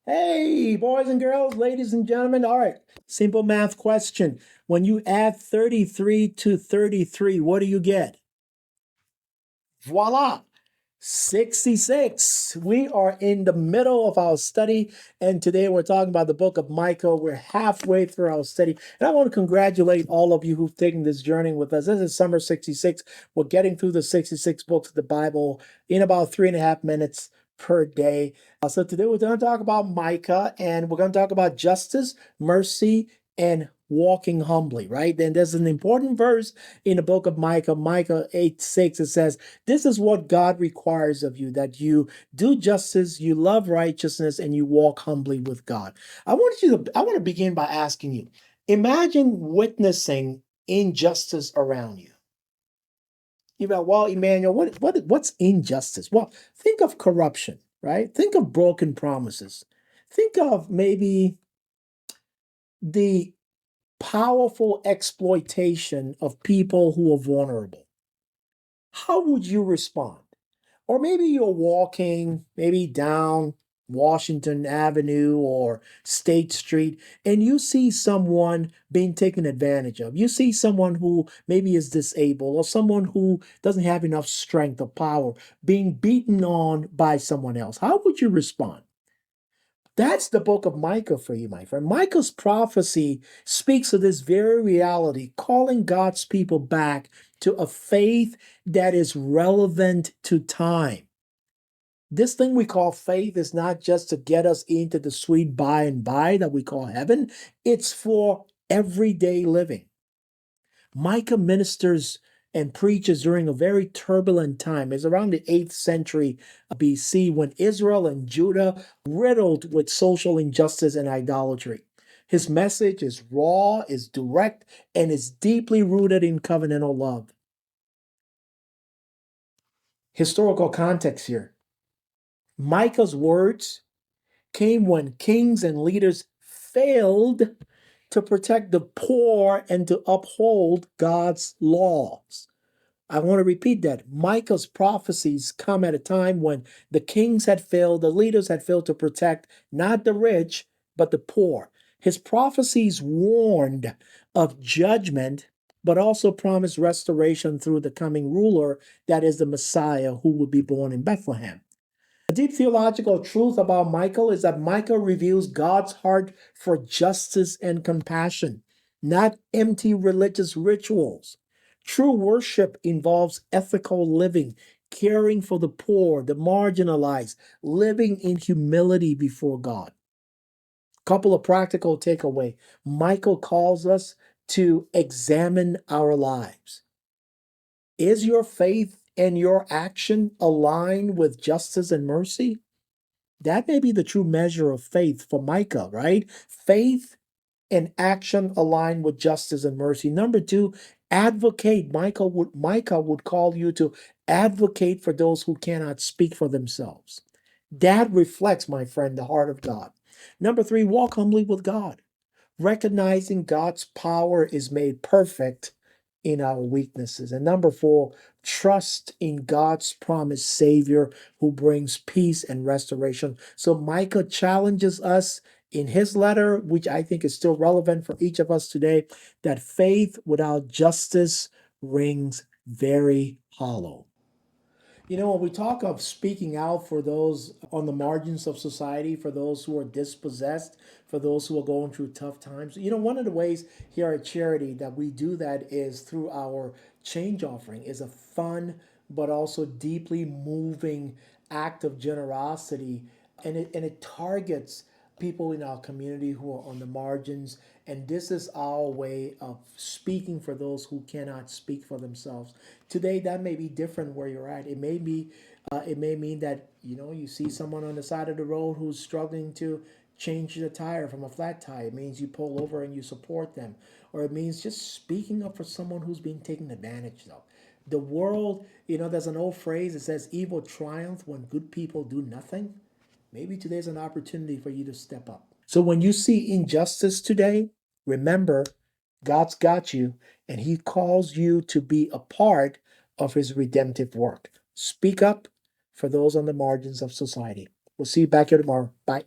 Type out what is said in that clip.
Hey, boys and girls, ladies and gentlemen. All right, simple math question. When you add 33 to 33, what do you get? Voila, 66. We are in the middle of our study, and today we're talking about the book of Micah. We're halfway through our study, and I want to congratulate all of you who've taken this journey with us. This is Summer 66. We're getting through the 66 books of the Bible in about 3.5 minutes per day. So today we're going to talk about Micah, and we're going to talk about justice, mercy, and walking humbly, right? And there's an important verse in the book of Micah, Micah 8:6. It says, this is what God requires of you, that you do justice, you love righteousness, and you walk humbly with God. I want to begin by asking you, imagine witnessing injustice around you. You're like, well, Emmanuel, what's injustice? Well, think of corruption, right? Think of broken promises. Think of maybe the powerful exploitation of people who are vulnerable. How would you respond? Or maybe you're walking, maybe down Washington Avenue or State Street, and you see someone being taken advantage of. You see someone who maybe is disabled or someone who doesn't have enough strength or power being beaten on by someone else. How would you respond? That's the book of Micah for you, my friend. Micah's prophecy speaks of this very reality, calling God's people back to a faith that is relevant to time. This thing we call faith is not just to get us into the sweet by and by that we call heaven, it's for everyday living. Micah ministers and preaches during a very turbulent time. It's around the 8th century BC when Israel and Judah riddled with social injustice and idolatry. His message is raw, is direct, and is deeply rooted in covenantal love. Historical context here. Micah's words came when kings and leaders failed to protect the poor and to uphold God's laws. I want to repeat that. Micah's prophecies come at a time when the kings had failed, the leaders had failed to protect not the rich, but the poor. His prophecies warned of judgment, but also promised restoration through the coming ruler, that is the Messiah who would be born in Bethlehem. A deep theological truth about Micah is that Micah reveals God's heart for justice and compassion, not empty religious rituals. True worship involves ethical living, caring for the poor, the marginalized, living in humility before God. Couple of practical takeaway. Micah calls us to examine our lives. Is your faith and your action aligned with justice and mercy? That may be the true measure of faith for Micah, right? Faith and action aligned with justice and mercy. Number two, advocate. Micah would call you to advocate for those who cannot speak for themselves. That reflects, my friend, the heart of God. Number three, walk humbly with God. Recognizing God's power is made perfect in our weaknesses. And number four, trust in God's promised Savior who brings peace and restoration. So Micah challenges us in his letter, which I think is still relevant for each of us today, that faith without justice rings very hollow. When we talk of speaking out for those on the margins of society, for those who are dispossessed, for those who are going through tough times, one of the ways here at Charity that we do that is through our change offering. Is a fun but also deeply moving act of generosity, and it targets people in our community who are on the margins. And this is our way of speaking for those who cannot speak for themselves. Today, that may be different where you're at. It may mean that you see someone on the side of the road who's struggling to change the tire from a flat tire. It means you pull over and you support them, or it means just speaking up for someone who's being taken advantage of. The world, there's an old phrase that says, "Evil triumphs when good people do nothing." Maybe today's an opportunity for you to step up. So when you see injustice today, remember God's got you, and he calls you to be a part of his redemptive work. Speak up for those on the margins of society. We'll see you back here tomorrow. Bye.